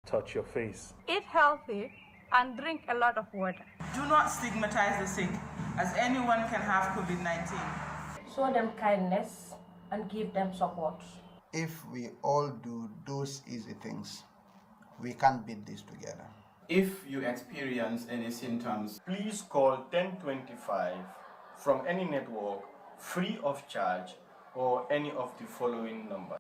touch your face. Eat healthy and drink a lot of water. Do not stigmatize the sick, as anyone can have COVID-19. Show them kindness and give them support. If we all do those easy things, we can beat this together. If you experience any symptoms, please call 1025 from any network, free of charge, or any of the following numbers.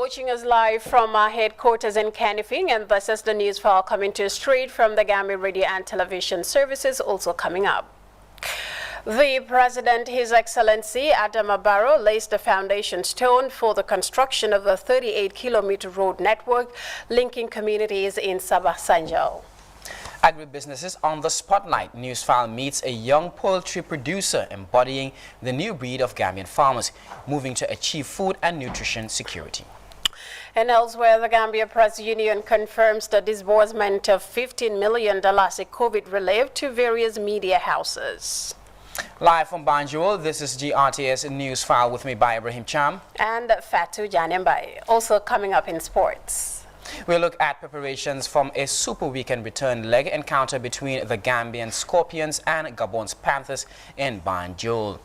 Watching us live from our headquarters in Canifing, and this is the Newsfile coming to you straight from the Gambia Radio and Television Services. Also coming up, the President, His Excellency Adama Barrow, lays the foundation stone for the construction of the 38-kilometer road network linking communities in Sabah Sanjal. Agribusinesses on the spotlight. Newsfile meets a young poultry producer embodying the new breed of Gambian farmers, moving to achieve food and nutrition security. And elsewhere, the Gambia Press Union confirms the disbursement of $15 million in COVID relief to various media houses. Live from Banjul, this is GRTS Newsfile with me by Ibrahim Cham and Fatu Janembai. Also coming up in sports, we'll look at preparations from a Super Weekend return leg encounter between the Gambian Scorpions and Gabon's Panthers in Banjul.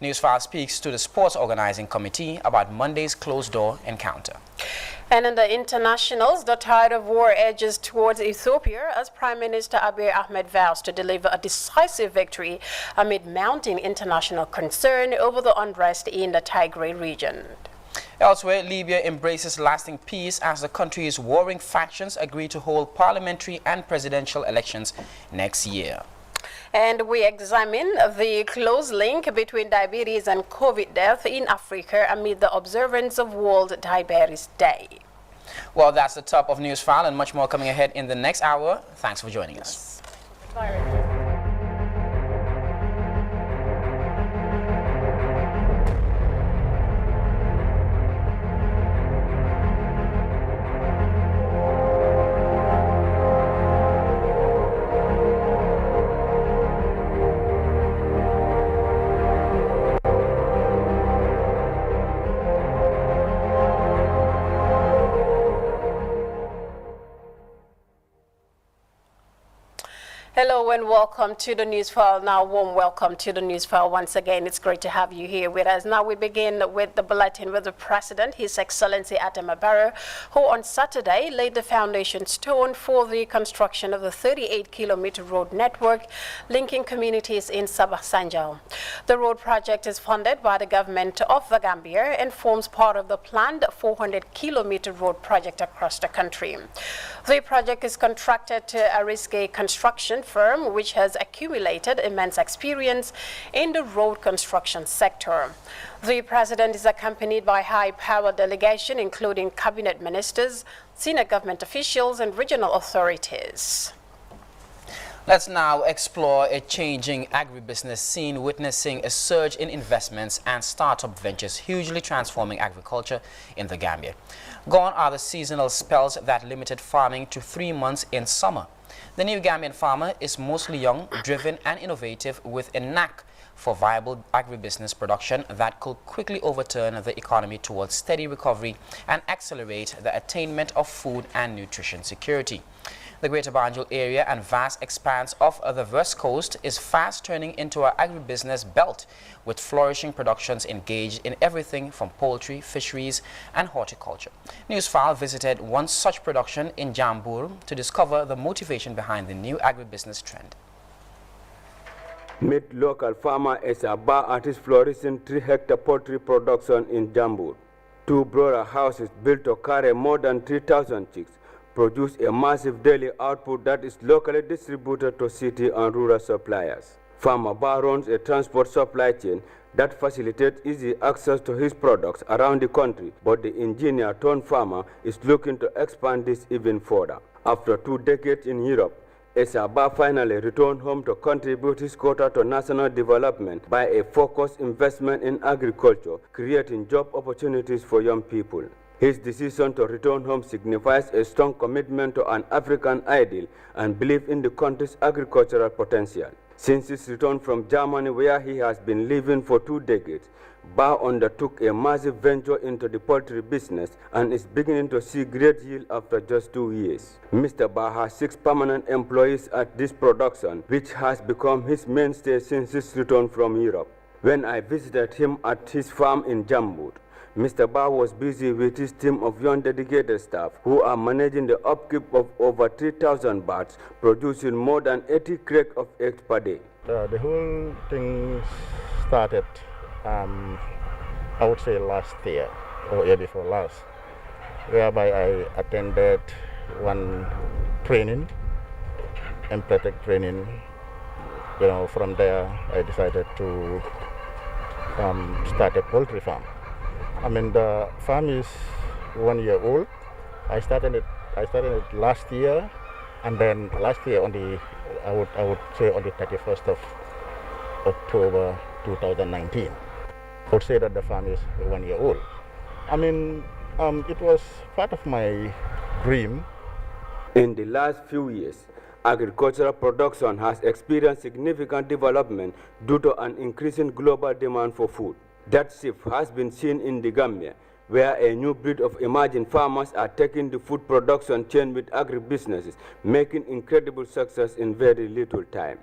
Newsfile speaks to the sports organizing committee about Monday's closed-door encounter. And in the internationals, the tide of war edges towards Ethiopia as Prime Minister Abiy Ahmed vows to deliver a decisive victory amid mounting international concern over the unrest in the Tigray region. Elsewhere, Libya embraces lasting peace as the country's warring factions agree to hold parliamentary and presidential elections next year. And we examine the close link between diabetes and COVID death in Africa amid the observance of World Diabetes Day. Well, that's the top of Newsfile and much more coming ahead in the next hour. Thanks for joining us. Bye. Hello and welcome to the Newsfile. Now, warm welcome to the Newsfile once again. It's great to have you here with us. Now, we begin with the bulletin with the President, His Excellency Adama Barrow, who on Saturday laid the foundation stone for the construction of the 38-kilometer road network linking communities in Sabah Sanjal. The road project is funded by the government of the Gambia and forms part of the planned 400-kilometer road project across the country. The project is contracted to Ariske Construction firm, which has accumulated immense experience in the road construction sector. The President is accompanied by high-power delegation, including cabinet ministers, senior government officials, and regional authorities. Let's now explore a changing agribusiness scene, witnessing a surge in investments and startup ventures hugely transforming agriculture in the Gambia. Gone are the seasonal spells that limited farming to 3 months in summer. The new Gambian farmer is mostly young, driven and innovative, with a knack for viable agribusiness production that could quickly overturn the economy towards steady recovery and accelerate the attainment of food and nutrition security. The Greater Banjul area and vast expanse of the West Coast is fast turning into an agribusiness belt, with flourishing productions engaged in everything from poultry, fisheries, and horticulture. Newsfile visited one such production in Jambur to discover the motivation behind the new agribusiness trend. Meet local farmer Esaba at his flourishing 3-hectare poultry production in Jambur. 2 broader houses built to carry more than 3,000 chicks produce a massive daily output that is locally distributed to city and rural suppliers. Farmer Ba runs a transport supply chain that facilitates easy access to his products around the country, but the engineer turned farmer is looking to expand this even further. After 2 decades in Europe, Esaba finally returned home to contribute his quota to national development by a focused investment in agriculture, creating job opportunities for young people. His decision to return home signifies a strong commitment to an African ideal and belief in the country's agricultural potential. Since his return from Germany, where he has been living for 2 decades, Ba undertook a massive venture into the poultry business and is beginning to see great yield after just 2 years. Mr. Ba has 6 permanent employees at this production, which has become his mainstay since his return from Europe. When I visited him at his farm in Jambur, Mr. Ba was busy with his team of young dedicated staff who are managing the upkeep of over 3,000 birds, producing more than 80 crates of eggs per day. The whole thing started, I would say last year or year before last, whereby I attended one training, empathic training. From there I decided to start a poultry farm. The farm is 1 year old. I started it last year, and then last year on the I would say on the 31st of October 2019. I would say that the farm is 1 year old. It was part of my dream. In the last few years, agricultural production has experienced significant development due to an increasing global demand for food. That shift has been seen in the Gambia, where a new breed of emerging farmers are taking the food production chain with agribusinesses, making incredible success in very little time.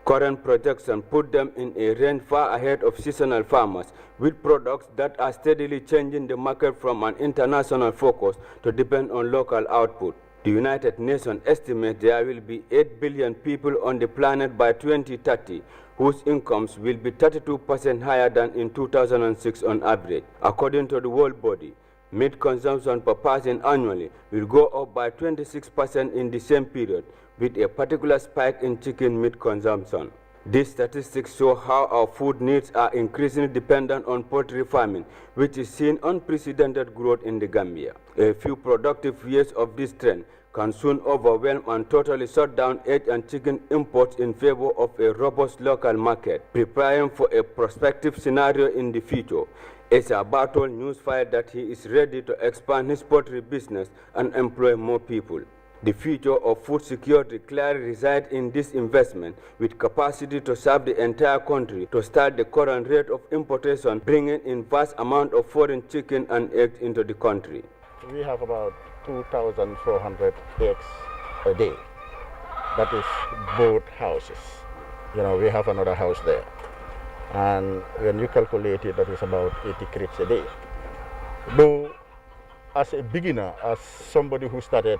Current projections put them in a range far ahead of seasonal farmers, with products that are steadily changing the market from an international focus to depend on local output. The United Nations estimates there will be 8 billion people on the planet by 2030, whose incomes will be 32% higher than in 2006 on average. According to the world body, meat consumption per person annually will go up by 26% in the same period, with a particular spike in chicken meat consumption. These statistics show how our food needs are increasingly dependent on poultry farming, which is seeing unprecedented growth in the Gambia. A few productive years of this trend can soon overwhelm and totally shut down egg and chicken imports in favor of a robust local market. Preparing for a prospective scenario in the future, Esaba told Newsfile that he is ready to expand his poultry business and employ more people. The future of food security clearly resides in this investment, with capacity to serve the entire country to start the current rate of importation, bringing in vast amount of foreign chicken and eggs into the country. We have about 2,400 eggs a day. that is both houses. You know, we have another house there. And when you calculate it, that is about 80 crates a day. Though, as a beginner, as somebody who started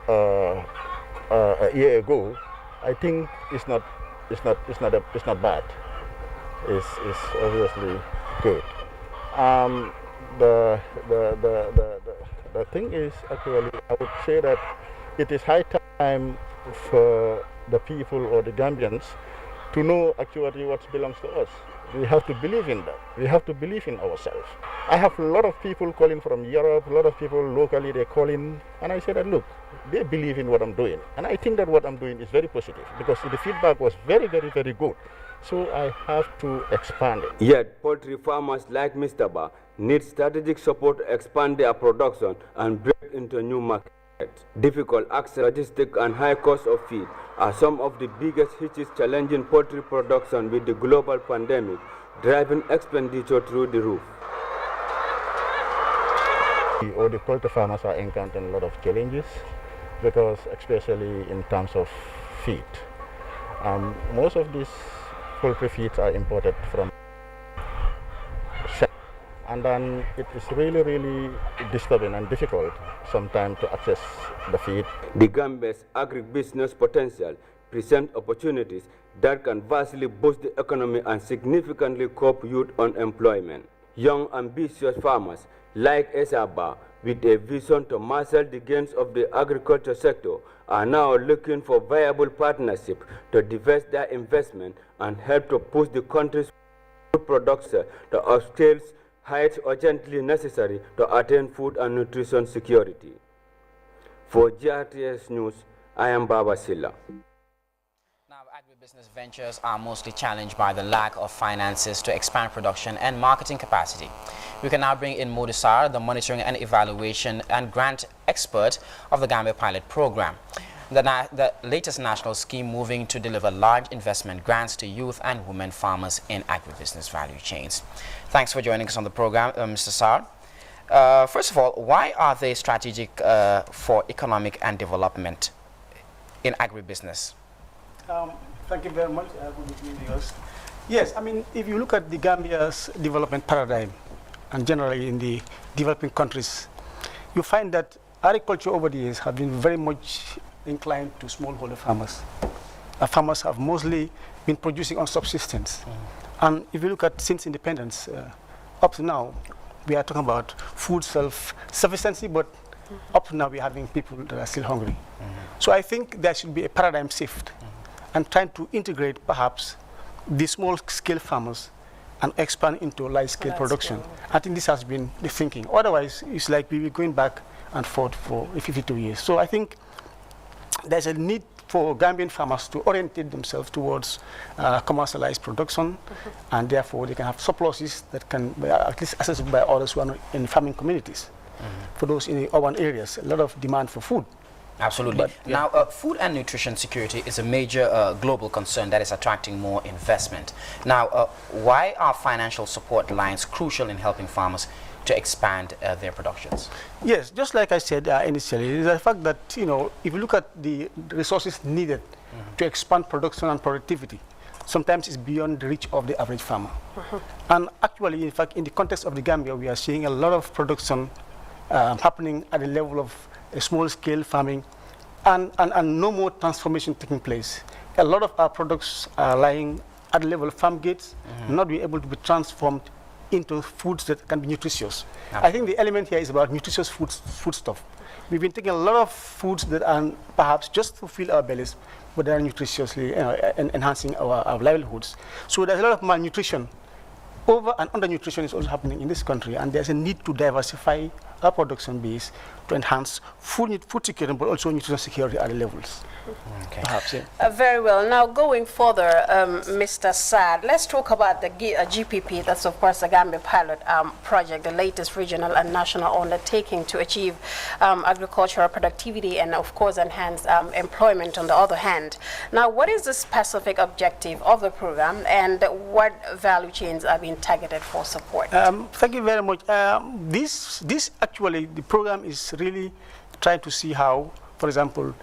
a year ago, I think it's not bad. It's obviously good. The thing is, actually, I would say that it is high time for the people or the Gambians to know actually what belongs to us. We have to believe in that. We have to believe in ourselves. I have a lot of people calling from Europe, a lot of people locally, they call in, and I say that, look, they believe in what I'm doing. And I think that what I'm doing is very positive because the feedback was very, very, very good. So I have to expand it. Yet, poultry farmers like Mr. Ba need strategic support to expand their production and break into new markets. Difficult access, logistics, and high cost of feed are some of the biggest hitches challenging poultry production with the global pandemic, driving expenditure through the roof. All the poultry farmers are encountering a lot of challenges because especially in terms of feed. Most of these poultry feeds are imported from and then it is really, really disturbing and difficult sometimes to access the feed. The Gambia's agribusiness potential presents opportunities that can vastly boost the economy and significantly curb youth unemployment. Young, ambitious farmers like Esaba, with a vision to master the gains of the agriculture sector, are now looking for viable partnerships to divest their investment and help to push the country's food production to a scale heights urgently necessary to attain food and nutrition security. For Grts News, I am Baba Silla. Now, agribusiness ventures are mostly challenged by the lack of finances to expand production and marketing capacity. We can now bring in Modisar, the monitoring and evaluation and grant expert of the Gambia pilot program, the latest national scheme moving to deliver large investment grants to youth and women farmers in agribusiness value chains. Thanks for joining us on the program, Mr. Sar. First of all, why are they strategic for economic and development in agribusiness? Thank you very much. Good evening, viewers. Yes, I mean, if you look at the Gambia's development paradigm, and generally in the developing countries, you find that agriculture over the years have been very much inclined to smallholder farmers. Farmers have mostly been producing on subsistence. And if you look at since independence, up to now, we are talking about food self-sufficiency, but up to now we're having people that are still hungry. So I think there should be a paradigm shift and trying to integrate perhaps the small-scale farmers and expand into large-scale production. I think this has been the thinking. Otherwise, it's like we were going back and forth for 52 years. So I think there's a need for Gambian farmers to orientate themselves towards commercialized production, and therefore they can have surpluses that can be at least accessible by others who are not in farming communities. For those in the urban areas, a lot of demand for food. Absolutely. But, yeah. Now, food and nutrition security is a major global concern that is attracting more investment. Now, why are financial support lines crucial in helping farmers to expand their productions? Yes, just like I said initially, it is the fact that, you know, if you look at the resources needed to expand production and productivity, sometimes it's beyond the reach of the average farmer. And actually, in fact, in the context of the Gambia, we are seeing a lot of production happening at the level of a small-scale farming, and no more transformation taking place. A lot of our products are lying at the level of farm gates, not being able to be transformed into foods that can be nutritious. Absolutely. I think the element here is about nutritious foodstuff. We've been taking a lot of foods that are perhaps just to fill our bellies, but they are nutritiously enhancing our livelihoods. So there's a lot of malnutrition. Over and undernutrition is also happening in this country, and there's a need to diversify our production base to enhance food security, but also nutrition security at the levels. Okay. Perhaps, yeah. Very well. Now, going further, Mr. Saad, let's talk about the GPP. That's, of course, the Gambia Pilot Project, the latest regional and national undertaking to achieve agricultural productivity and, of course, enhance employment on the other hand. Now, what is the specific objective of the program, and what value chains are being targeted for support? Thank you very much. This actually, the program is really trying to see how, for example,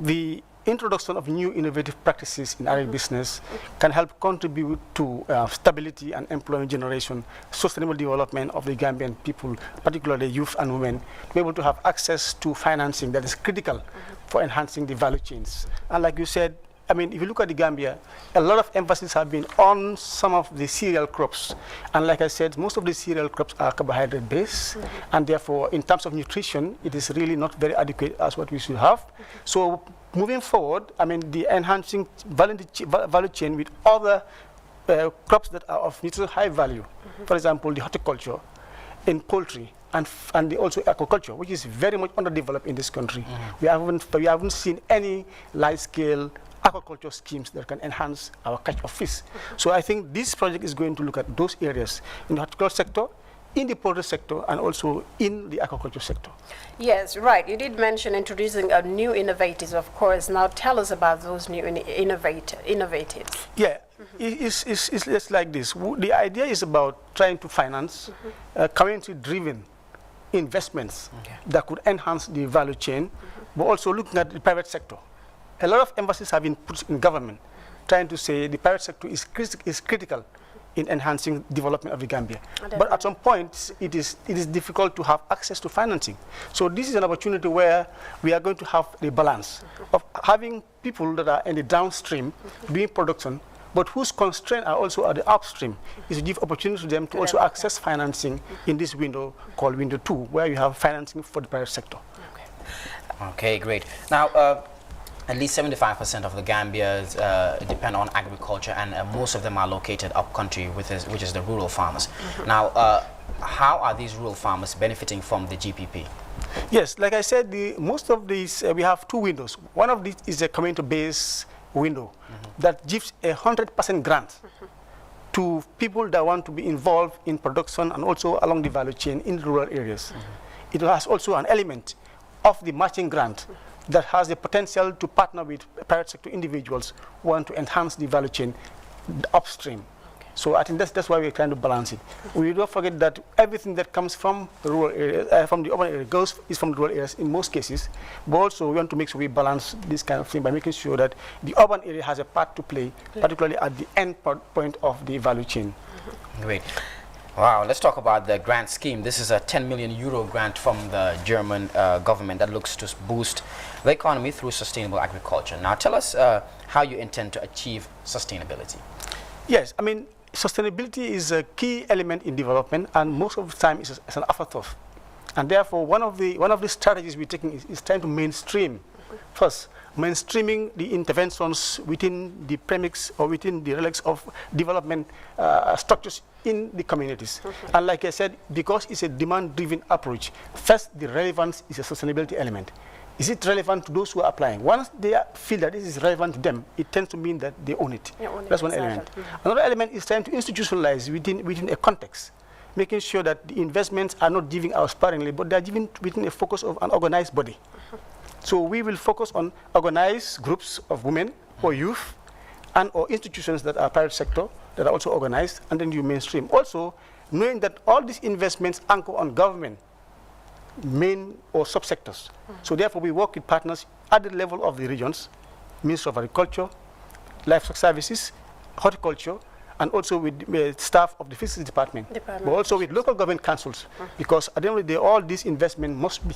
the introduction of new innovative practices in agribusiness can help contribute to stability and employment generation, sustainable development of the Gambian people, particularly youth and women, to be able to have access to financing that is critical for enhancing the value chains. And like you said, I mean, if you look at the Gambia, a lot of emphasis have been on some of the cereal crops. And like I said, most of the cereal crops are carbohydrate based. And therefore, in terms of nutrition, it is really not very adequate as what we should have. So moving forward, I mean, the enhancing value chain with other crops that are of nutritional high value. For example, the horticulture, in poultry, and also aquaculture, which is very much underdeveloped in this country. We haven't seen any large-scale aquaculture schemes that can enhance our catch of fish. So I think this project is going to look at those areas in the horticulture sector, in the poultry sector, and also in the aquaculture sector. Yes, right. You did mention introducing a new innovators, of course. Now tell us about those new innovators. Yeah, it's like this. The idea is about trying to finance community-driven investments that could enhance the value chain, but also looking at the private sector. A lot of emphasis have been put in government, trying to say the private sector is critical in enhancing development of the Gambia. But at some point, it is difficult to have access to financing. So this is an opportunity where we are going to have a balance of having people that are in the downstream doing production, but whose constraints are also at the upstream, is to give opportunity to them to also access financing in this window called Window 2, where you have financing for the private sector. Okay, great. Now, at least 75% of the Gambians depend on agriculture, and most of them are located up country, which is the rural farmers. Now, how are these rural farmers benefiting from the GPP? Yes, like I said, most of these, we have two windows. One of these is a community-based window that gives 100% grant to people that want to be involved in production and also along the value chain in rural areas. It has also an element of the matching grant that has the potential to partner with private sector individuals who want to enhance the value chain upstream. So I think that's why we're trying to balance it. We don't forget that everything that comes from the rural areas, from the urban area, is from the rural areas in most cases. But also we want to make sure we balance this kind of thing by making sure that the urban area has a part to play, particularly at the end point of the value chain. Great. Wow, let's talk about the grant scheme. This is a 10 million euro grant from the German government that looks to boost the economy through sustainable agriculture. Now tell us how you intend to achieve sustainability. Yes, I mean, sustainability is a key element in development, and most of the time it's an afterthought. And therefore, one of the strategies we're taking is trying to mainstream. First, mainstreaming the interventions within the premise or within the relics of development structures in the communities. And like I said, because it's a demand-driven approach, first, the relevance is a sustainability element. Is it relevant to those who are applying? Once they feel that this is relevant to them, it tends to mean that they own it. That's one element. Another element is trying to institutionalize within a context, making sure that the investments are not giving out sparingly, but they are given within a focus of an organized body. So we will focus on organized groups of women or youth and or institutions that are private sector that are also organized, and then you mainstream. Also, knowing that all these investments anchor on government main or subsectors. So therefore we work with partners at the level of the regions, Ministry of Agriculture, Livestock Services, Horticulture, and also with staff of the Fisheries Department. But also with local government councils, because at the end of the day, all these investment must be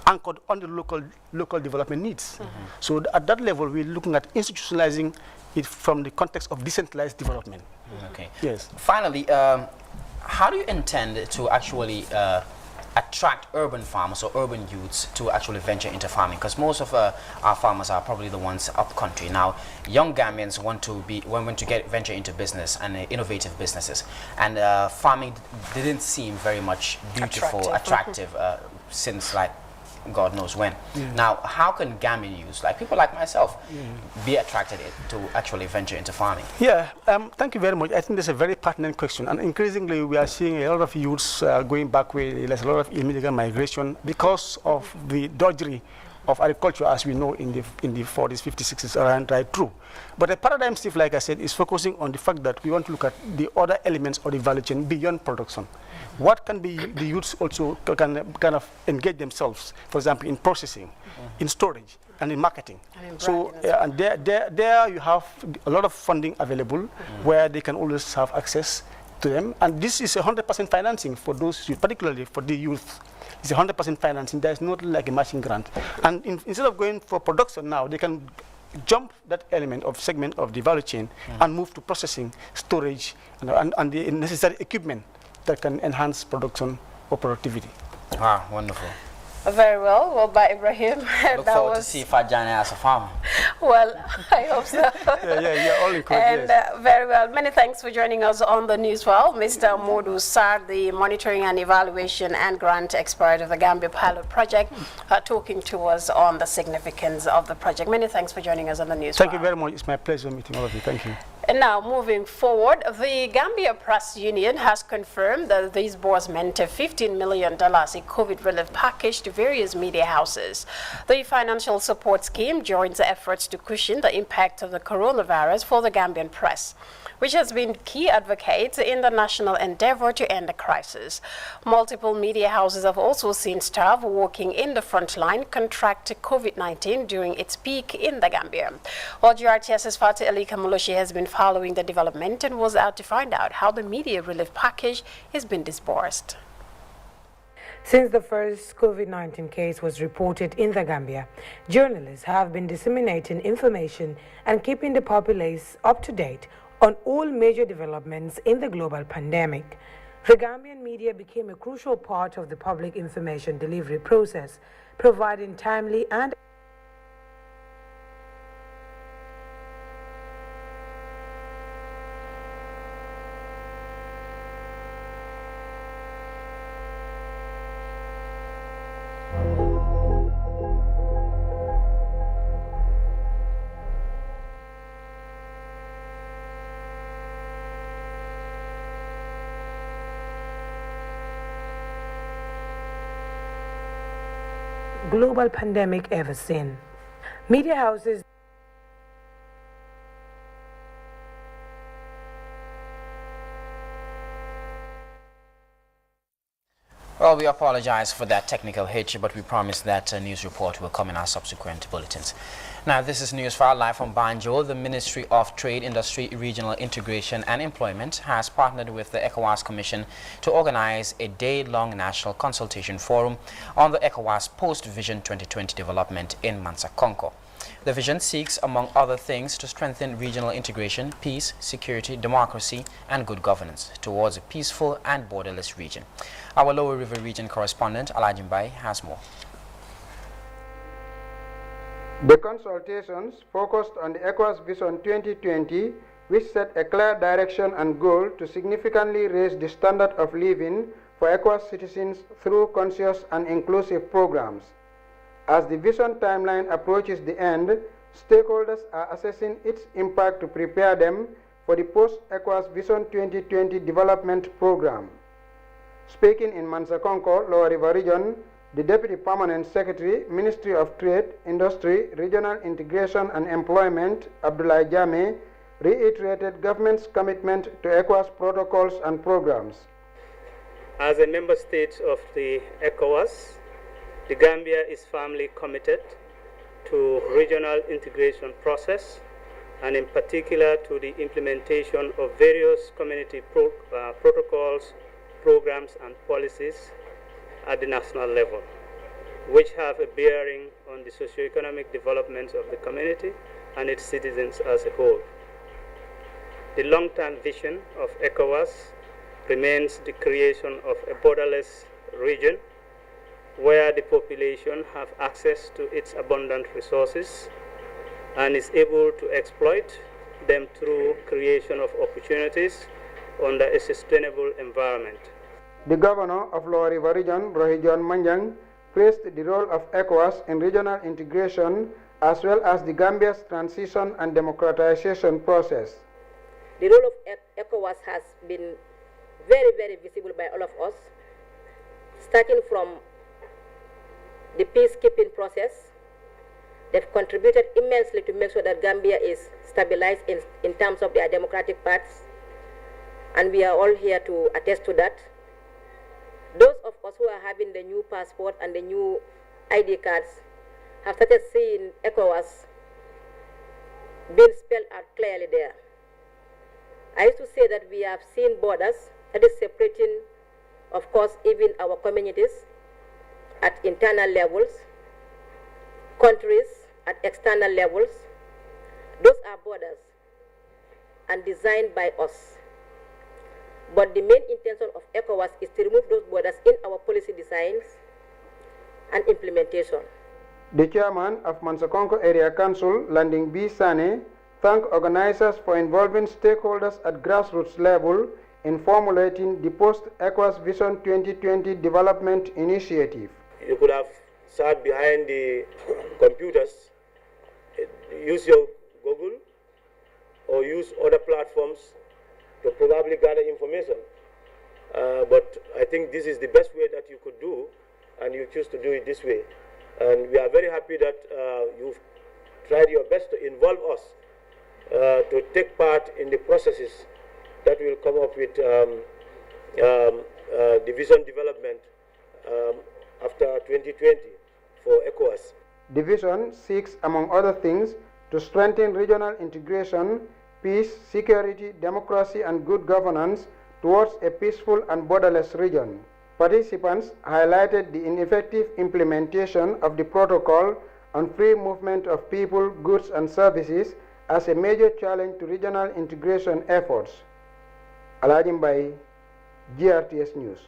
anchored on the local development needs. So at that level, we're looking at institutionalizing it from the context of decentralized development. Okay. Yes. Finally, how do you intend to actually attract urban farmers or urban youths to actually venture into farming? Because most of our farmers are probably the ones up country. Now, young Gambians want to venture into business and innovative businesses, and farming didn't seem very much beautiful, attractive since like God knows when. Now, how can Gambian youths, like people like myself, be attracted to actually venture into farming? Yeah, thank you very much. I think that's a very pertinent question, and increasingly we are seeing a lot of youths going back way. There's a lot of illegal migration because of the drudgery of agriculture, as we know in the 40s, 50s, 60s, around right through. But the paradigm shift, like I said, is focusing on the fact that we want to look at the other elements of the value chain beyond production. What can be the youths also kind of engage themselves, for example, in processing, in storage, and in marketing. And So and there you have a lot of funding available where they can always have access to them. And this is 100% financing for those, particularly for the youth. It's 100% financing. There's not like a matching grant. And instead of going for production now, they can jump that element of segment of the value chain and move to processing, storage, and the necessary equipment that can enhance production or productivity. Wow, wonderful. Very well. Well, by Ibrahim. Look forward to see Fajani as a farmer. Well, I hope so. yeah, all in And very well. Many thanks for joining us on the Newsfile. Mr. Modu Sar, the Monitoring and Evaluation and Grant Expert of the Gambia Pilot Project, talking to us on the significance of the project. Many thanks for joining us on the Newsfile. Thank you very much. It's my pleasure meeting all of you. Thank you. And now, moving forward, the Gambia Press Union has confirmed that these boards meant a $15 million COVID relief package to various media houses. The financial support scheme joins efforts to cushion the impact of the coronavirus for the Gambian press, which has been key advocates in the national endeavor to end the crisis. Multiple media houses have also seen staff working in the front line contract COVID-19 during its peak in the Gambia. Well, GRTS's Fatih Ali Kamoloshi has been following the development and was out to find out how the media relief package has been disbursed. Since the first COVID-19 case was reported in the Gambia, journalists have been disseminating information and keeping the populace up to date on all major developments in the global pandemic. The Gambian media became a crucial part of the public information delivery process, providing timely and global pandemic ever seen. Media houses Well, we apologize for that technical hitch, but we promise that a news report will come in our subsequent bulletins. Now, this is Newsfile live from Banjul. The Ministry of Trade, Industry, Regional Integration and Employment has partnered with the ECOWAS Commission to organize a day-long national consultation forum on the ECOWAS Post-Vision 2020 development in Mansakonko. The vision seeks, among other things, to strengthen regional integration, peace, security, democracy, and good governance towards a peaceful and borderless region. Our Lower River Region correspondent, Alajimbai, has more. The consultations focused on the ECOWAS Vision 2020, which set a clear direction and goal to significantly raise the standard of living for ECOWAS citizens through conscious and inclusive programs. As the vision timeline approaches the end, stakeholders are assessing its impact to prepare them for the post-ECOWAS Vision 2020 development program. Speaking in Mansakonko, Lower River Region, the Deputy Permanent Secretary, Ministry of Trade, Industry, Regional Integration and Employment, Abdullah Jame, reiterated government's commitment to ECOWAS protocols and programs. As a member state of the ECOWAS, the Gambia is firmly committed to regional integration process and in particular to the implementation of various community protocols, programs and policies at the national level, which have a bearing on the socio-economic development of the community and its citizens as a whole. The long-term vision of ECOWAS remains the creation of a borderless region where the population have access to its abundant resources and is able to exploit them through creation of opportunities under a sustainable environment. The Governor of Lower River Region, Rohijon Manjang, praised the role of ECOWAS in regional integration as well as the Gambia's transition and democratization process. The role of ECOWAS has been very, very visible by all of us, starting from the peacekeeping process. They've contributed immensely to make sure that Gambia is stabilized in terms of their democratic paths, and we are all here to attest to that. Those of us who are having the new passport and the new ID cards have started seeing ECOWAS being spelled out clearly there. I used to say that we have seen borders that is separating, of course, even our communities at internal levels, countries at external levels. Those are borders and designed by us. But the main intention of ECOWAS is to remove those borders in our policy designs and implementation. The chairman of Mansakonko Area Council, Landing B. Sane, thanked organizers for involving stakeholders at grassroots level in formulating the post-ECOWAS Vision 2020 development initiative. You could have sat behind the computers, use your Google, or use other platforms to probably gather information. But I think this is the best way that you could do, and you choose to do it this way. And we are very happy that you've tried your best to involve us to take part in the processes that will come up with the vision development after 2020 for ECOWAS. The vision seeks, among other things, to strengthen regional integration, peace, security, democracy, and good governance towards a peaceful and borderless region. Participants highlighted the ineffective implementation of the protocol on free movement of people, goods, and services as a major challenge to regional integration efforts. Alajim Bai, GRTS News.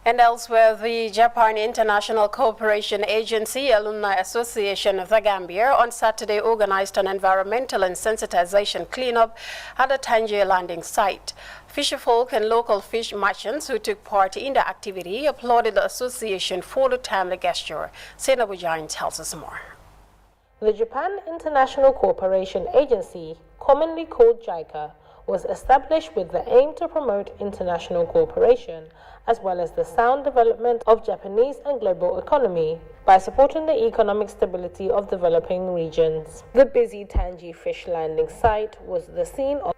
And elsewhere, the Japan International Cooperation Agency Alumni Association of the Gambia on Saturday organized an environmental and sensitization cleanup at the Tangier landing site. Fisherfolk and local fish merchants who took part in the activity applauded the association for the timely gesture. Senabu Jain tells us more. The Japan International Cooperation Agency, commonly called JICA, was established with the aim to promote international cooperation as well as the sound development of Japanese and global economy by supporting the economic stability of developing regions. The busy Tangier fish landing site was the scene of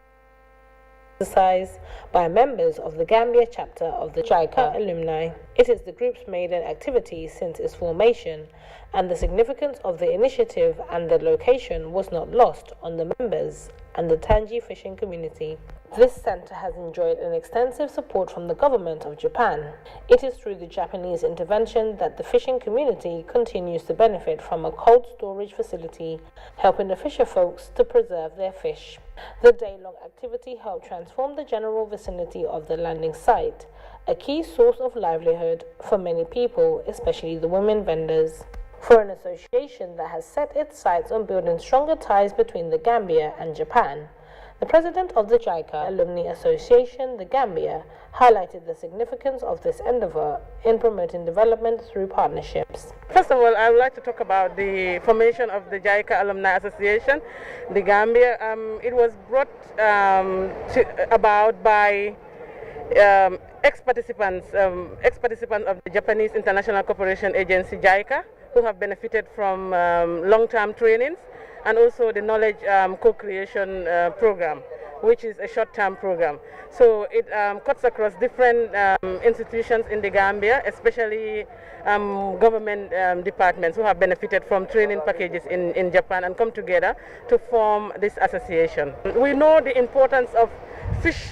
exercise by members of the Gambia chapter of the JICA alumni. It is the group's maiden activity since its formation, and the significance of the initiative and the location was not lost on the members and the Tangier fishing community. This center has enjoyed an extensive support from the government of Japan. It is through the Japanese intervention that the fishing community continues to benefit from a cold storage facility, helping the fisher folks to preserve their fish. The day-long activity helped transform the general vicinity of the landing site, a key source of livelihood for many people, especially the women vendors. For an association that has set its sights on building stronger ties between the Gambia and Japan, the president of the JICA Alumni Association, the Gambia, highlighted the significance of this endeavor in promoting development through partnerships. First of all, I would like to talk about the formation of the JICA Alumni Association, the Gambia. It was brought about by ex-participants of the Japanese International Cooperation Agency, JICA, who have benefited from long-term trainings, and also the knowledge co-creation program, which is a short-term program. So it cuts across different institutions in the Gambia, especially government departments who have benefited from training packages in Japan and come together to form this association. We know the importance of fish,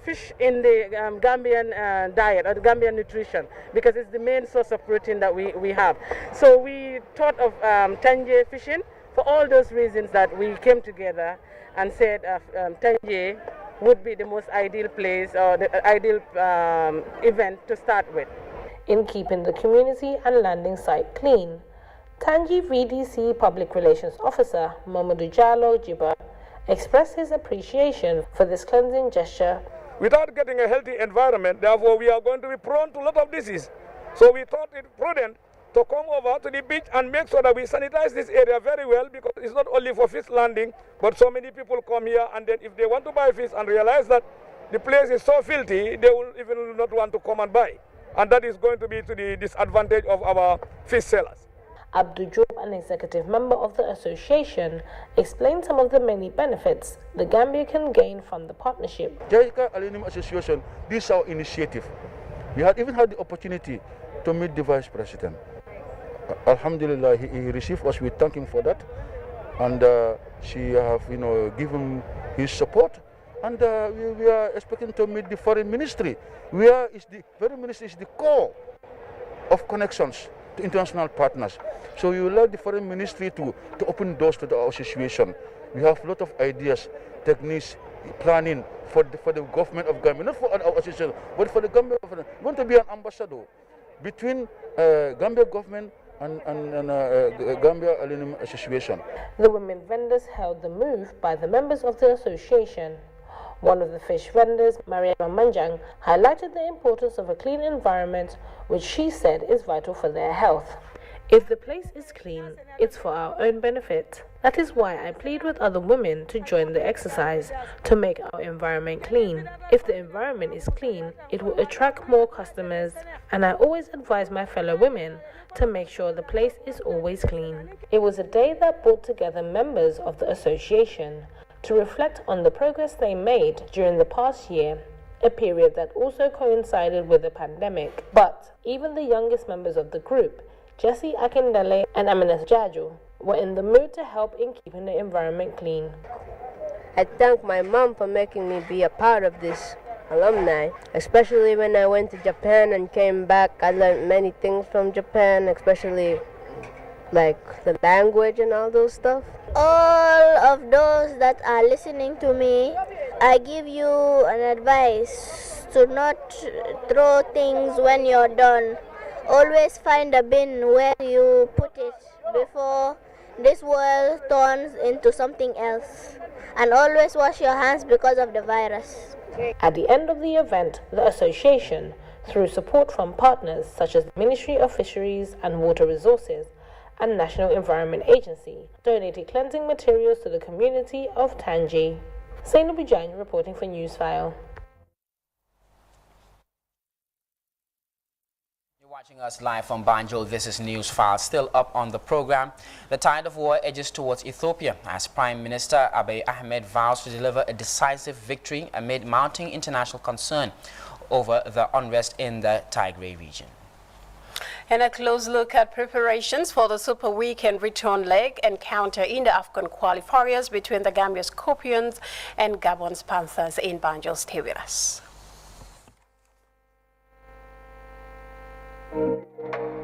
fish in the Gambian diet or the Gambian nutrition, because it's the main source of protein that we have. So we thought of Tangier fishing for all those reasons that we came together and said Tangier would be the most ideal place or the ideal event to start with. In keeping the community and landing site clean, Tangier VDC Public Relations Officer Mamadou Jallo Jiba expressed his appreciation for this cleansing gesture. Without getting a healthy environment, therefore, we are going to be prone to a lot of disease. So we thought it prudent to come over to the beach and make sure that we sanitize this area very well, because it's not only for fish landing, but so many people come here, and then if they want to buy fish and realize that the place is so filthy, they will even not want to come and buy. And that is going to be to the disadvantage of our fish sellers. Abdul Job, an executive member of the association, explained some of the many benefits the Gambia can gain from the partnership. JICA Alumni Association, this is our initiative. We had even had the opportunity to meet the Vice President. Alhamdulillah, he received us. We thank him for that, and she have given his support. And we are expecting to meet the Foreign Ministry, where the Foreign Ministry is the core of connections to international partners. So we would like the Foreign Ministry to open doors to the association. We have a lot of ideas, techniques, planning for the government of Gambia, not for our association, but for the Gambia government. We want to be an ambassador between Gambia government and Gambia Aluminum Association. The women vendors hailed the move by the members of the association. One of the fish vendors, Maria Manjang, highlighted the importance of a clean environment, which she said is vital for their health. If the place is clean, it's for our own benefit. That is why I plead with other women to join the exercise to make our environment clean. If the environment is clean, it will attract more customers, and I always advise my fellow women to make sure the place is always clean. It was a day that brought together members of the association to reflect on the progress they made during the past year, a period that also coincided with the pandemic. But even the youngest members of the group, Jessie Akindele and Aminas Jaju, were in the mood to help in keeping the environment clean. I thank my mom for making me be a part of this alumni, especially when I went to Japan and came back. I learned many things from Japan, especially like the language and all those stuff. All of those that are listening to me, I give you an advice to not throw things when you're done. Always find a bin where you put it before this world turns into something else. And always wash your hands because of the virus. At the end of the event, the association, through support from partners such as the Ministry of Fisheries and Water Resources and National Environment Agency, donated cleansing materials to the community of Tangi. Zainab Bujan reporting for Newsfile. Watching us live from Banjul, this is Newsfile. Still up on the program, the tide of war edges towards Ethiopia as Prime Minister Abiy Ahmed vows to deliver a decisive victory amid mounting international concern over the unrest in the Tigray region. And a close look at preparations for the Super Weekend return leg encounter in the Afghan qualifiers between the Gambia Scorpions and Gabon's Panthers in Banjul. Stay with us.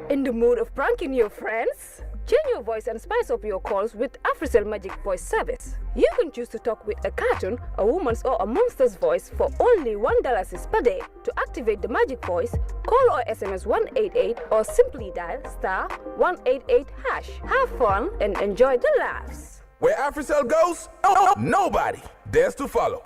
In the mood of pranking your friends? Change your voice and spice up your calls with AfriCell Magic Voice service. You can choose to talk with a cartoon, a woman's or a monster's voice for only $1 per day. To activate the magic voice, call or SMS 188 or simply dial *188#. Have fun and enjoy the laughs. Where AfriCell goes, nobody dares to follow.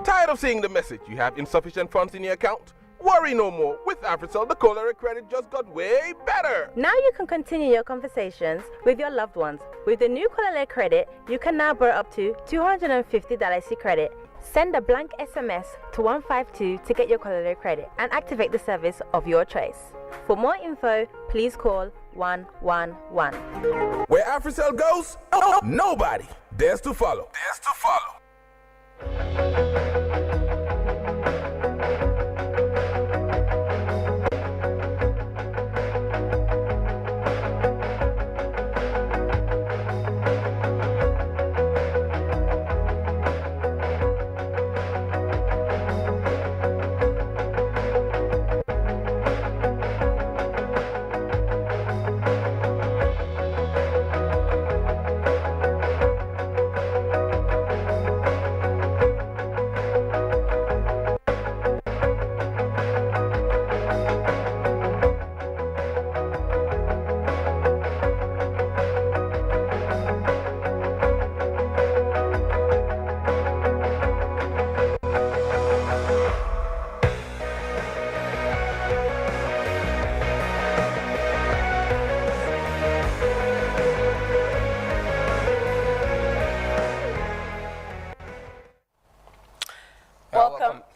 Tired of seeing the message you have insufficient funds in your account? Worry no more. With AfriCell, the caller credit just got way better. Now you can continue your conversations with your loved ones. With the new caller credit, you can now borrow up to $250 credit. Send a blank SMS to 152 to get your caller credit and activate the service of your choice. For more info, please call 111. Where AfriCell goes, nobody dares to follow.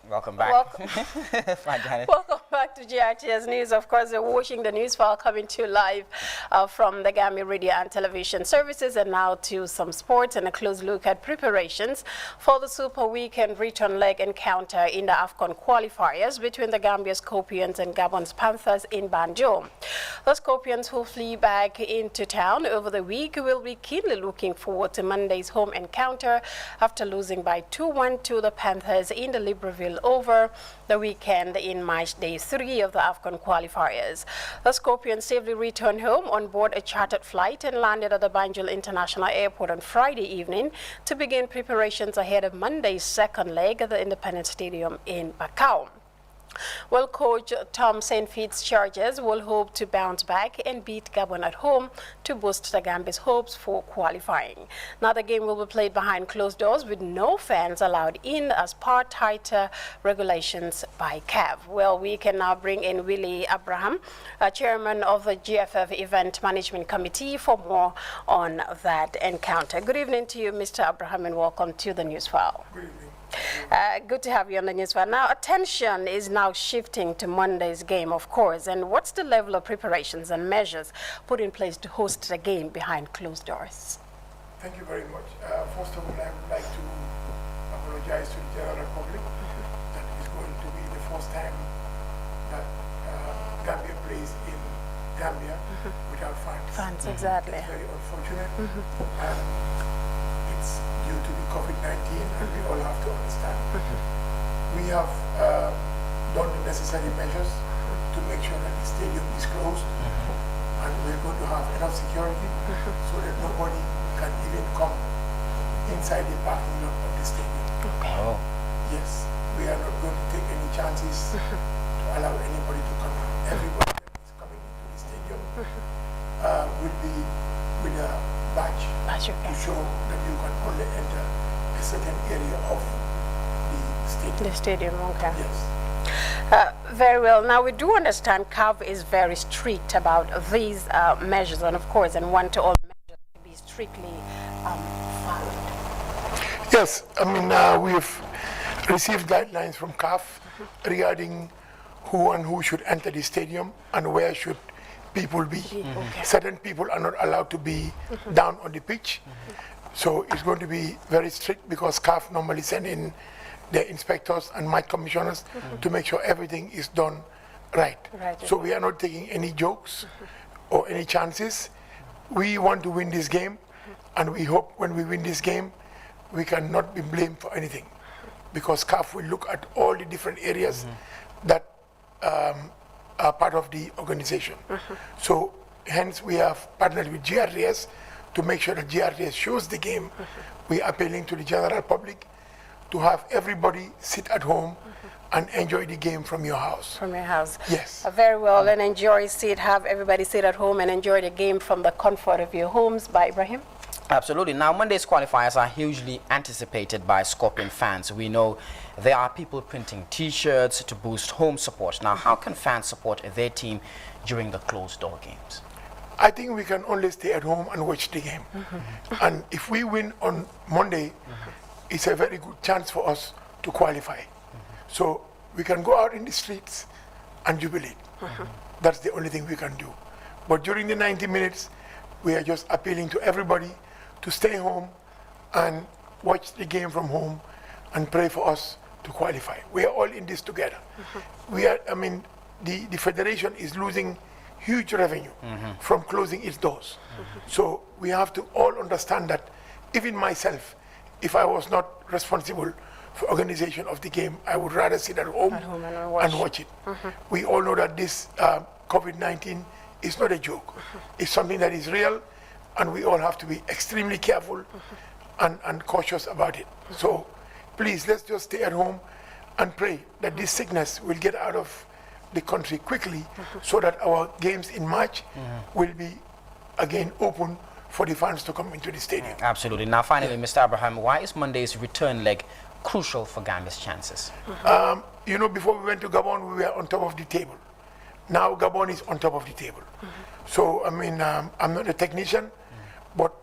Welcome back. Welcome back to to GRTS News. Of course, we're watching the Newsfile coming to you live from the Gambia Radio and Television Services. And now to some sports and a close look at preparations for the Super Weekend return leg encounter in the AFCON qualifiers between the Gambia Scorpions and Gabon's Panthers in Banjul. The Scorpions, who flee back into town over the week, will be keenly looking forward to Monday's home encounter after losing by 2-1 to the Panthers in the Libreville over the weekend in match day 3 of the AFCON qualifiers. The Scorpions safely returned home on board a chartered flight and landed at the Banjul International Airport on Friday evening to begin preparations ahead of Monday's second leg at the Independence Stadium in Bakau. Well, coach Tom Saintfit's Chargers will hope to bounce back and beat Gabon at home to boost the Gambia's hopes for qualifying. Now, the game will be played behind closed doors with no fans allowed in as per tighter regulations by CAF. Well, we can now bring in Willie Abraham, chairman of the GFF Event Management Committee, for more on that encounter. Good evening to you, Mr. Abraham, and welcome to the Newsfile. Good evening. Good to have you on the Newsfile. Now, attention is now shifting to Monday's game, of course. And what's the level of preparations and measures put in place to host the game behind closed doors? Thank you very much. First of all, I would like to apologize to the general public that it's going to be the first time that Gambia plays in Gambia without fans. Fans, exactly. It's very unfortunate. It's due to the COVID-19, and we all have to understand. We have done the necessary measures to make sure that the stadium is closed, and we're going to have enough security so that nobody can even come inside the parking lot of the stadium. Okay. Oh. Yes, we are not going to take any chances to allow anybody to come in. Everybody that is coming into the stadium will be with a badge to show that you can only enter a certain area of the stadium. The stadium, okay. Yes. Very well. Now, we do understand CAF is very strict about these measures, and of course, and want all measures to be strictly followed. Yes, I mean, we've received guidelines from CAF regarding who and who should enter the stadium and where should people be. Okay. Certain people are not allowed to be down on the pitch. So it's going to be very strict because CAF normally send in their inspectors and match commissioners to make sure everything is done right. So we are not taking any jokes or any chances. We want to win this game, and we hope when we win this game, we cannot be blamed for anything, because CAF will look at all the different areas that are part of the organization. So hence we have partnered with GRTS to make sure that GRTS shows the game. We are appealing to the general public to have everybody sit at home and enjoy the game from your house. From your house. Yes. Very well, and have everybody sit at home and enjoy the game from the comfort of your homes. By Ibrahim? Absolutely. Now, Monday's qualifiers are hugely anticipated by Scorpion fans. We know there are people printing T-shirts to boost home support. Now, how can fans support their team during the closed-door games? I think we can only stay at home and watch the game. And if we win on Monday, it's a very good chance for us to qualify. So we can go out in the streets and jubilate. That's the only thing we can do. But during the 90 minutes, we are just appealing to everybody to stay home and watch the game from home and pray for us to qualify. We are all in this together. We are, I mean, the federation is losing huge revenue from closing its doors. So we have to all understand that. Even myself, if I was not responsible for organization of the game, I would rather sit at home and watch it. We all know that this COVID-19 is not a joke. It's something that is real, and we all have to be extremely careful and cautious about it. So please, let's just stay at home and pray that this sickness will get out of the country quickly so that our games in March will be again open for the fans to come into the stadium. Absolutely. Now, finally, Mr. Abraham, why is Monday's return leg crucial for Gambia's chances? You know, before we went to Gabon, we were on top of the table. Now Gabon is on top of the table. So, I mean, I'm not a technician, but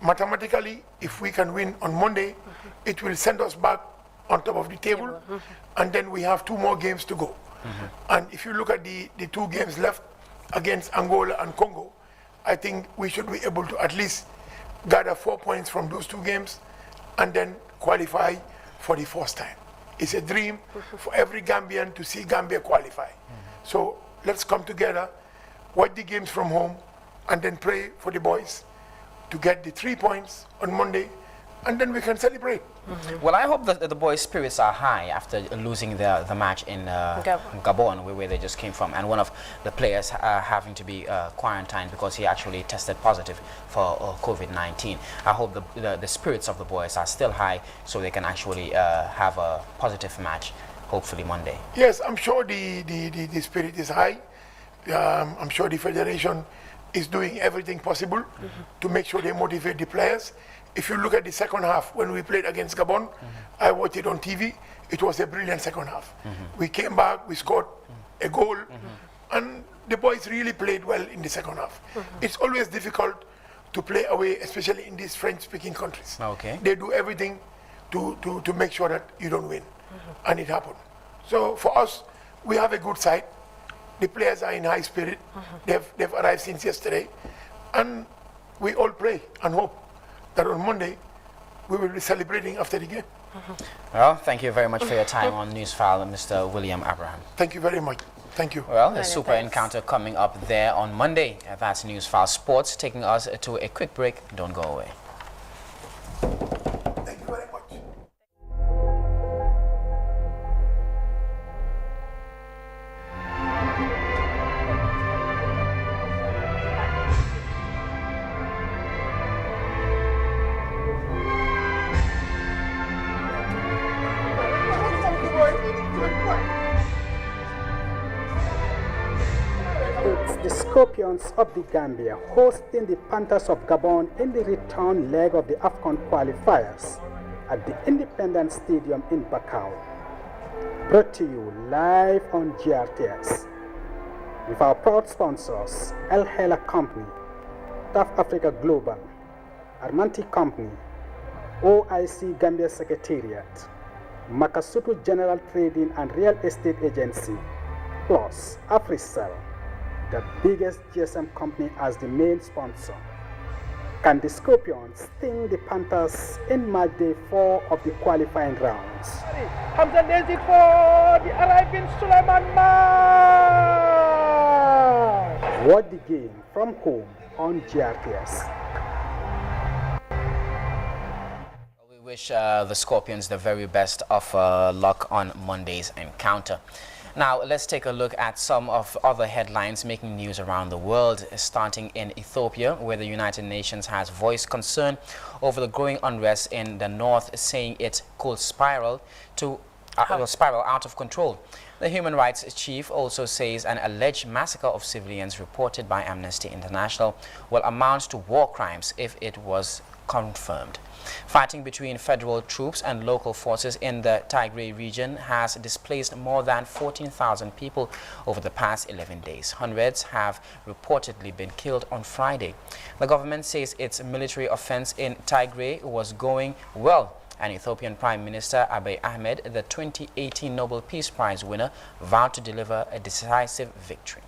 mathematically, if we can win on Monday, it will send us back on top of the table, and then we have 2 more games to go. And if you look at the 2 games left against Angola and Congo, I think we should be able to at least gather 4 points from those 2 games and then qualify for the first time. It's a dream for every Gambian to see Gambia qualify. So let's come together, watch the games from home, and then pray for the boys to get the 3 points on Monday, and then we can celebrate. Well, I hope that the boys' spirits are high after losing the match in Gabon, where they just came from, and one of the players having to be quarantined because he actually tested positive for COVID-19. I hope the spirits of the boys are still high so they can actually have a positive match, hopefully Monday. Yes, I'm sure the spirit is high. I'm sure the federation is doing everything possible to make sure they motivate the players. If you look at the second half, when we played against Gabon, I watched it on TV, it was a brilliant second half. We came back, we scored a goal, and the boys really played well in the second half. It's always difficult to play away, especially in these French-speaking countries. Okay. They do everything to make sure that you don't win, and it happened. So for us, we have a good side. The players are in high spirit. They've arrived since yesterday, and we all pray and hope that on Monday we will be celebrating after the game. Well, thank you very much for your time on Newsfile, Mr. William Abraham. Thank you very much. Thank you. Well, a super encounter coming up there on Monday. That's Newsfile Sports, taking us to a quick break. Don't go away. Thank you very much. It's the Scorpions of the Gambia hosting the Panthers of Gabon in the return leg of the AFCON qualifiers at the Independence Stadium in Bakau. Brought to you live on GRTS with our proud sponsors El Hela Company, Tough Africa Global, Armanti Company, OIC Gambia Secretariat, Makasutu General Trading and Real Estate Agency, plus AfriCell, the biggest GSM company, as the main sponsor. Can the Scorpions sting the Panthers in match day 4 of the qualifying rounds? Hamza lays it for the arriving Suleiman Ma. Watch the game from home on GRTS. We wish the Scorpions the very best of luck on Monday's encounter. Now, let's take a look at some of other headlines making news around the world, starting in Ethiopia, where the United Nations has voiced concern over the growing unrest in the north, saying it could spiral out of control. The human rights chief also says an alleged massacre of civilians reported by Amnesty International will amount to war crimes if it was confirmed. Fighting between federal troops and local forces in the Tigray region has displaced more than 14,000 people over the past 11 days. Hundreds have reportedly been killed on Friday. The government says its military offense in Tigray was going well, and Ethiopian Prime Minister Abiy Ahmed, the 2018 Nobel Peace Prize winner, vowed to deliver a decisive victory.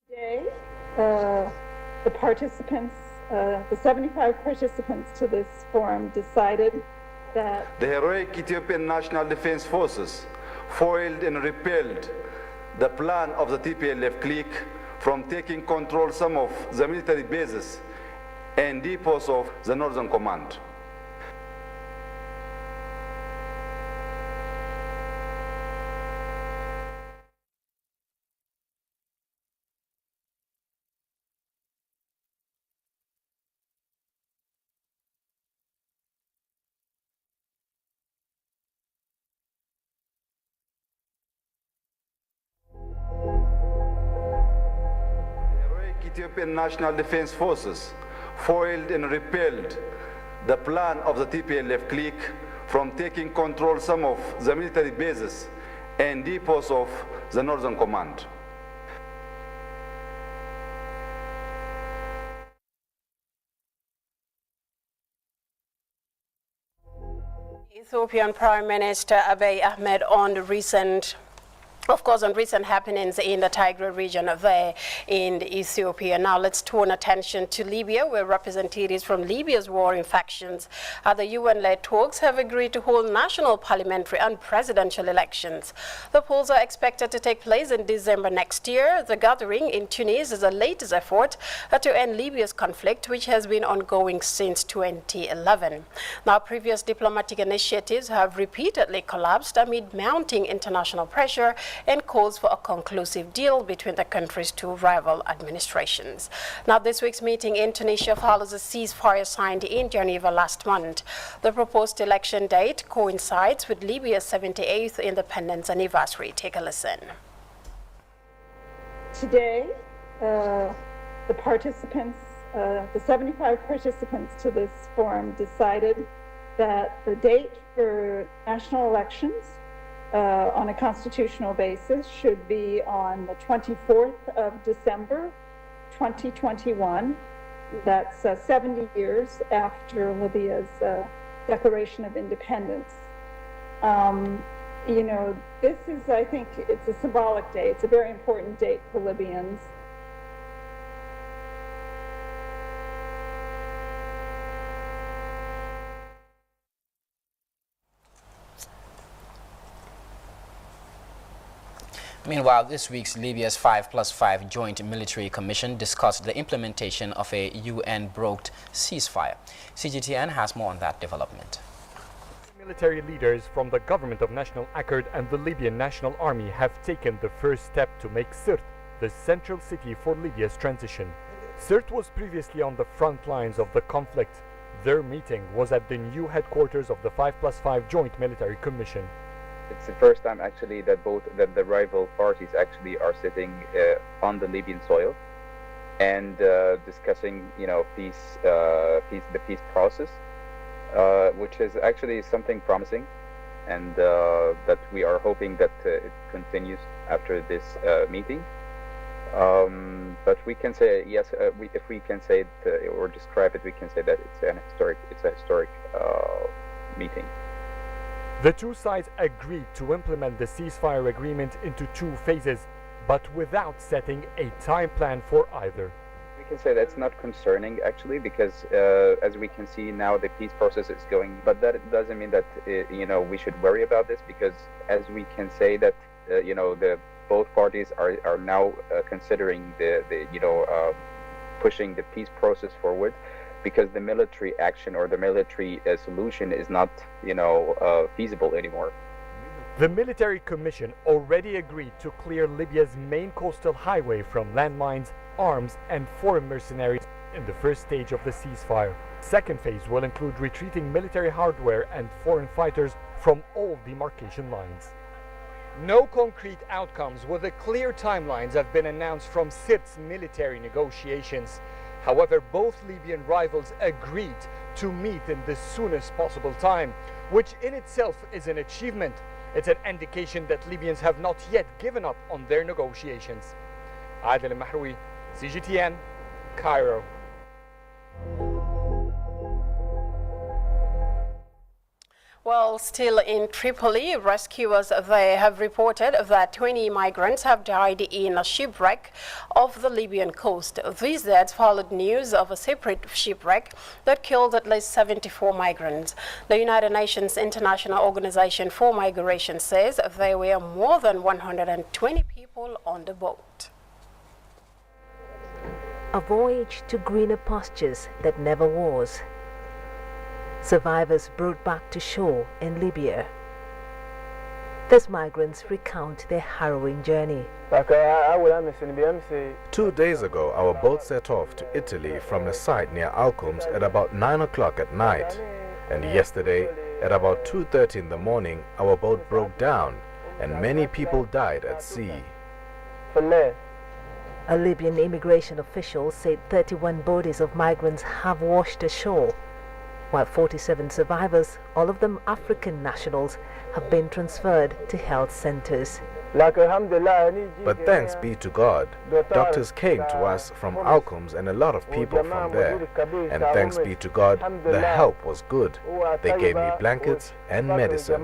Today, the participants, the 75 participants to this forum decided that the heroic Ethiopian National Defense Forces foiled and repelled the plan of the TPLF clique from taking control some of the military bases and depots of the Northern Command. Ethiopian National Defense Forces foiled and repelled the plan of the TPLF clique from taking control some of the military bases and depots of the Northern Command. Ethiopian Prime Minister Abiy Ahmed on recent happenings in the Tigray region there in Ethiopia. Now let's turn attention to Libya, where representatives from Libya's warring factions at the UN-led talks have agreed to hold national parliamentary and presidential elections. The polls are expected to take place in December next year. The gathering in Tunis is the latest effort to end Libya's conflict, which has been ongoing since 2011. Now, previous diplomatic initiatives have repeatedly collapsed amid mounting international pressure and calls for a conclusive deal between the country's two rival administrations. Now, this week's meeting in Tunisia follows a ceasefire signed in Geneva last month. The proposed election date coincides with Libya's 78th independence anniversary. Take a listen. Today, the 75 participants to this forum decided that the date for national elections on a constitutional basis should be on the 24th of December, 2021. That's 70 years after Libya's declaration of independence. You know, this is, I think, it's a symbolic day. It's a very important date for Libyans. Meanwhile, this week's Libya's 5+5 Joint Military Commission discussed the implementation of a UN-broked ceasefire. CGTN has more on that development. Military leaders from the government of National Accord and the Libyan National Army have taken the first step to make Sirte the central city for Libya's transition. Sirte was previously on the front lines of the conflict. Their meeting was at the new headquarters of the 5+5 Joint Military Commission. It's the first time actually that the rival parties actually are sitting on the Libyan soil and discussing, you know, the peace process, which is actually something promising, and that we are hoping that it continues after this meeting. But we can say yes. If we can say it, or describe it, we can say that it's a historic meeting. The two sides agreed to implement the ceasefire agreement into two phases, but without setting a time plan for either. We can say that's not concerning, actually, because as we can see now, the peace process is going, but that doesn't mean that you know, we should worry about this, because as we can say that you know, both parties are now considering pushing the peace process forward, because the military action or the military solution is not, you know, feasible anymore. The military commission already agreed to clear Libya's main coastal highway from landmines, arms, and foreign mercenaries in the first stage of the ceasefire. Second phase will include retreating military hardware and foreign fighters from all demarcation lines. No concrete outcomes with clear timelines have been announced from Sirte's military negotiations. However, both Libyan rivals agreed to meet in the soonest possible time, which in itself is an achievement. It's an indication that Libyans have not yet given up on their negotiations. Adel Mahroui, CGTN, Cairo. Well, still in Tripoli, rescuers there have reported that 20 migrants have died in a shipwreck off the Libyan coast. These deaths followed news of a separate shipwreck that killed at least 74 migrants. The United Nations International Organization for Migration says there were more than 120 people on the boat. A voyage to greener pastures that never was. Survivors brought back to shore in Libya. These migrants recount their harrowing journey. 2 days ago, our boat set off to Italy from a site near Alcombs at about 9 o'clock at night. And yesterday, at about 2:30 in the morning, our boat broke down and many people died at sea. A Libyan immigration official said 31 bodies of migrants have washed ashore, while 47 survivors, all of them African nationals, have been transferred to health centers. But thanks be to God, doctors came to us from Alcombs and a lot of people from there. And thanks be to God, the help was good. They gave me blankets and medicine.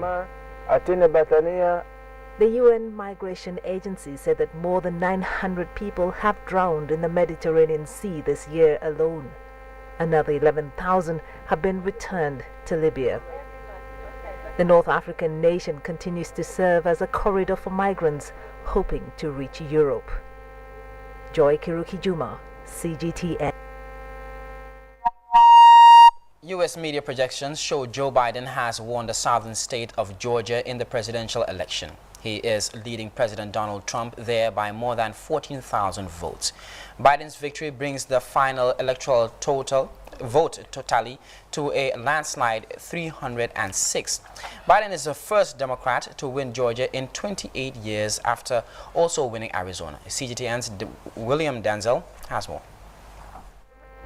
The UN Migration Agency said that more than 900 people have drowned in the Mediterranean Sea this year alone. Another 11,000 have been returned to Libya. The North African nation continues to serve as a corridor for migrants hoping to reach Europe. Joy Kiruki Juma, CGTN. U.S. media projections show Joe Biden has won the southern state of Georgia in the presidential election. He is leading President Donald Trump there by more than 14,000 votes. Biden's victory brings the final electoral vote tally to a landslide 306. Biden is the first Democrat to win Georgia in 28 years after also winning Arizona. CGTN's William Denzel has more.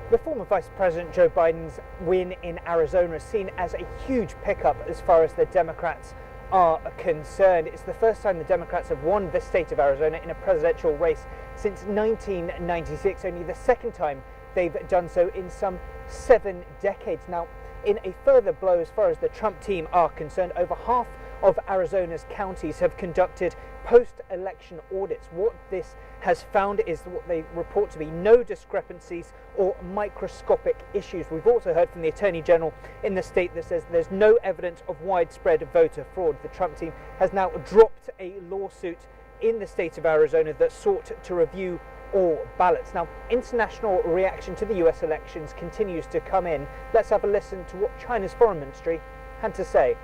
The former Vice President Joe Biden's win in Arizona is seen as a huge pickup as far as the Democrats are concerned. It's the first time the Democrats have won the state of Arizona in a presidential race since 1996, only the second time they've done so in some 7 decades. Now, in a further blow as far as the Trump team are concerned, over half of Arizona's counties have conducted post-election audits. What this has found is what they report to be no discrepancies or microscopic issues. We've also heard from the Attorney General in the state that says there's no evidence of widespread voter fraud. The Trump team has now dropped a lawsuit in the state of Arizona that sought to review all ballots. Now, international reaction to the US elections continues to come in. Let's have a listen to what China's foreign ministry had to say.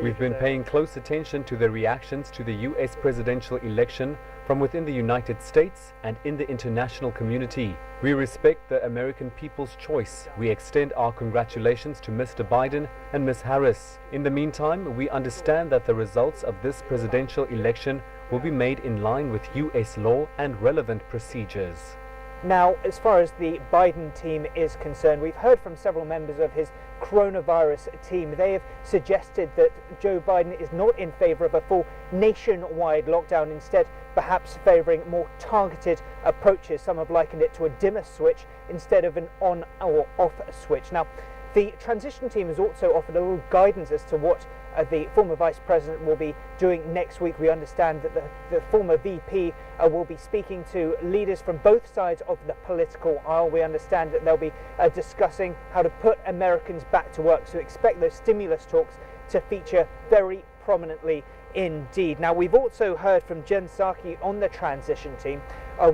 We've been paying close attention to the reactions to the US presidential election from within the United States and in the international community. We respect the American people's choice. We extend our congratulations to Mr. Biden and Ms. Harris. In the meantime, we understand that the results of this presidential election will be made in line with US law and relevant procedures. Now, as far as the Biden team is concerned, we've heard from several members of his coronavirus team. They have suggested that Joe Biden is not in favor of a full nationwide lockdown, instead perhaps favoring more targeted approaches. Some have likened it to a dimmer switch instead of an on or off switch. Now, the transition team has also offered a little guidance as to what the former Vice President will be doing next week. We understand that the former VP will be speaking to leaders from both sides of the political aisle. We understand that they'll be discussing how to put Americans back to work. So expect those stimulus talks to feature very prominently indeed. Now, we've also heard from Jen Psaki on the transition team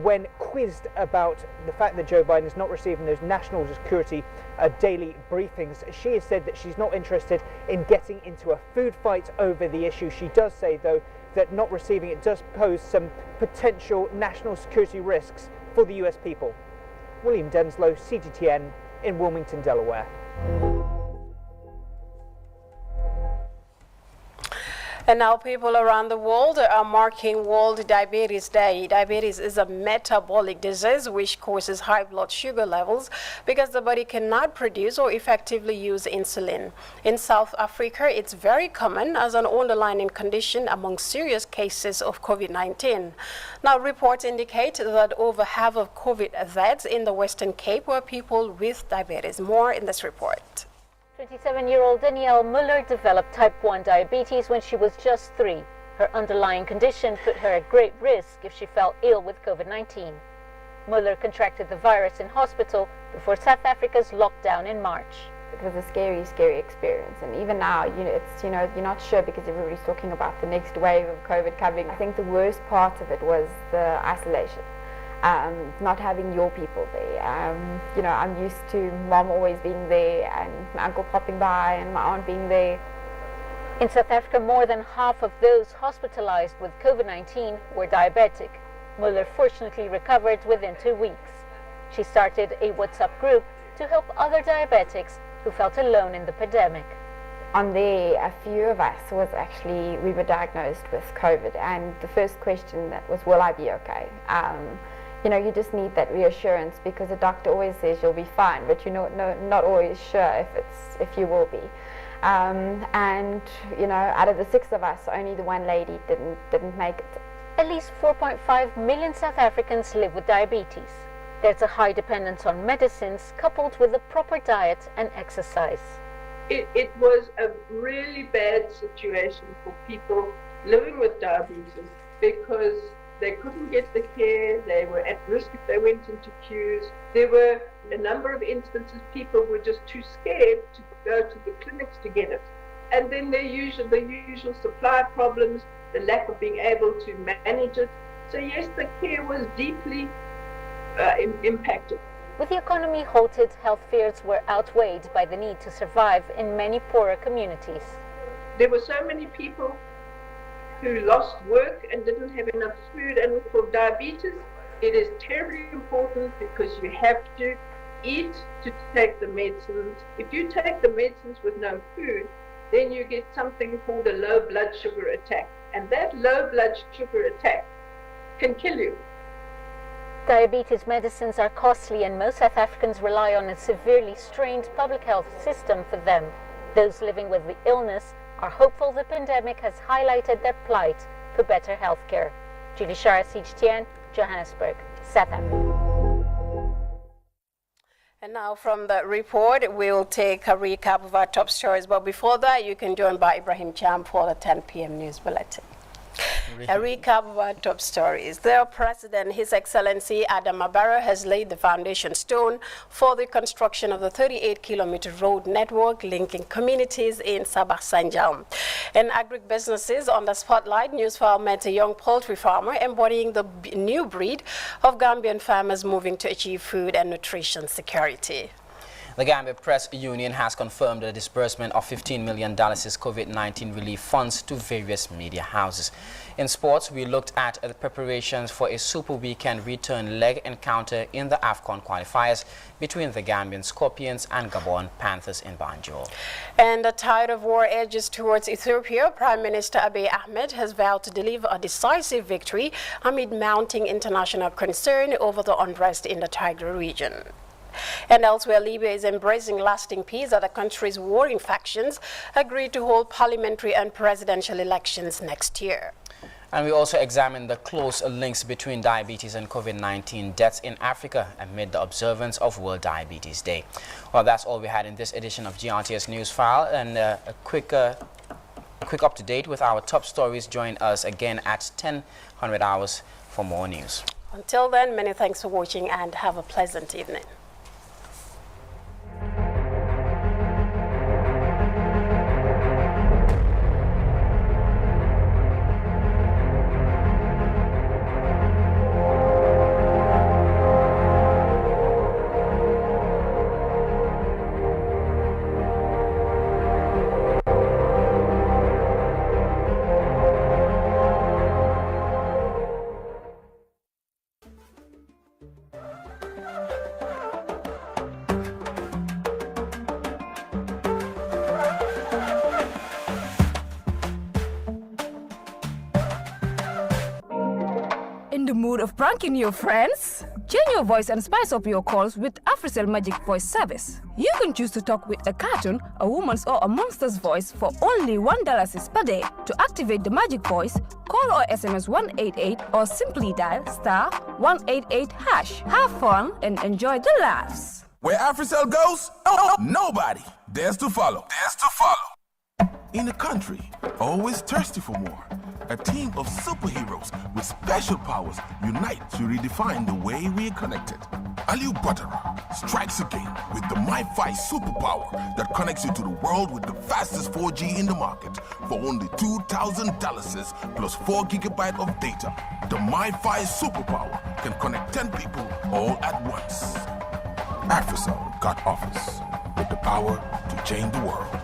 when quizzed about the fact that Joe Biden is not receiving those national security daily briefings. She has said that she's not interested in getting into a food fight over the issue. She does say, though, that not receiving it does pose some potential national security risks for the US people. William Denslow, CGTN in Wilmington, Delaware. And now people around the world are marking World Diabetes Day. Diabetes is a metabolic disease which causes high blood sugar levels because the body cannot produce or effectively use insulin. In South Africa, it's very common as an underlying condition among serious cases of COVID-19. Now, reports indicate that over half of COVID deaths in the Western Cape were people with diabetes. More in this report. 27-year-old Danielle Muller developed type 1 diabetes when she was just 3. Her underlying condition put her at great risk if she fell ill with COVID-19. Muller contracted the virus in hospital before South Africa's lockdown in March. It was a scary, scary experience, and even now, you're not sure because everybody's talking about the next wave of COVID coming. I think the worst part of it was the isolation. Not having your people there. I'm used to mom always being there and my uncle popping by and my aunt being there. In South Africa, more than half of those hospitalized with COVID-19 were diabetic. Muller fortunately recovered within 2 weeks. She started a WhatsApp group to help other diabetics who felt alone in the pandemic. On there, a few of us we were diagnosed with COVID, and the first question that was, will I be okay? You just need that reassurance because the doctor always says you'll be fine, but you're not always sure if you will be. Out of the 6 of us, only the one lady didn't make it. At least 4.5 million South Africans live with diabetes. There's a high dependence on medicines coupled with a proper diet and exercise. It was a really bad situation for people living with diabetes because they couldn't get the care, they were at risk if they went into queues. There were a number of instances people were just too scared to go to the clinics to get it. And then the usual supply problems, the lack of being able to manage it. So yes, the care was deeply impacted. With the economy halted, health fears were outweighed by the need to survive in many poorer communities. There were so many people who lost work and didn't have enough food, and with diabetes, it is terribly important because you have to eat to take the medicines. If you take the medicines with no food, then you get something called a low blood sugar attack, and that low blood sugar attack can kill you. Diabetes medicines are costly, and most South Africans rely on a severely strained public health system for them. Those living with the illness are hopeful the pandemic has highlighted their plight for better health care. Julie Shara, CGTN, Johannesburg, South Africa. And now from the report, we'll take a recap of our top stories. But before that, you can join by Ibrahim Cham for the 10 p.m. news bulletin. A recap of our top stories. The President, His Excellency Adam Barrow, has laid the foundation stone for the construction of the 38-kilometer road network linking communities in Sabah Sanjam. In agribusinesses on the spotlight, Newsfile met a young poultry farmer embodying the new breed of Gambian farmers moving to achieve food and nutrition security. The Gambia Press Union has confirmed the disbursement of $15 million COVID-19 relief funds to various media houses. In sports, we looked at the preparations for a Super Weekend return leg encounter in the AFCON qualifiers between the Gambian Scorpions and Gabon Panthers in Banjul. And the tide of war edges towards Ethiopia. Prime Minister Abiy Ahmed has vowed to deliver a decisive victory amid mounting international concern over the unrest in the Tigray region. And elsewhere, Libya is embracing lasting peace as the country's warring factions agreed to hold parliamentary and presidential elections next year. And we also examined the close links between diabetes and COVID-19 deaths in Africa amid the observance of World Diabetes Day. Well, that's all we had in this edition of GRTS Newsfile. And a quick up to date with our top stories. Join us again at 10:00 hours for more news. Until then, many thanks for watching and have a pleasant evening. In the mood of pranking your friends? Change your voice and spice up your calls with AfriCell Magic Voice Service. You can choose to talk with a cartoon, a woman's or a monster's voice for only $1 per day. To activate the magic voice, call or SMS 188 or simply dial *188#. Have fun and enjoy the laughs. Where AfriCell goes, nobody dares to follow. In a country always thirsty for more, a team of superheroes with special powers unite to redefine the way we are connected. Aliu Buttera strikes again with the MiFi superpower that connects you to the world with the fastest 4G in the market for only $2,000 plus 4 GB of data. The MiFi superpower can connect 10 people all at once. AfriCell got office with the power to change the world.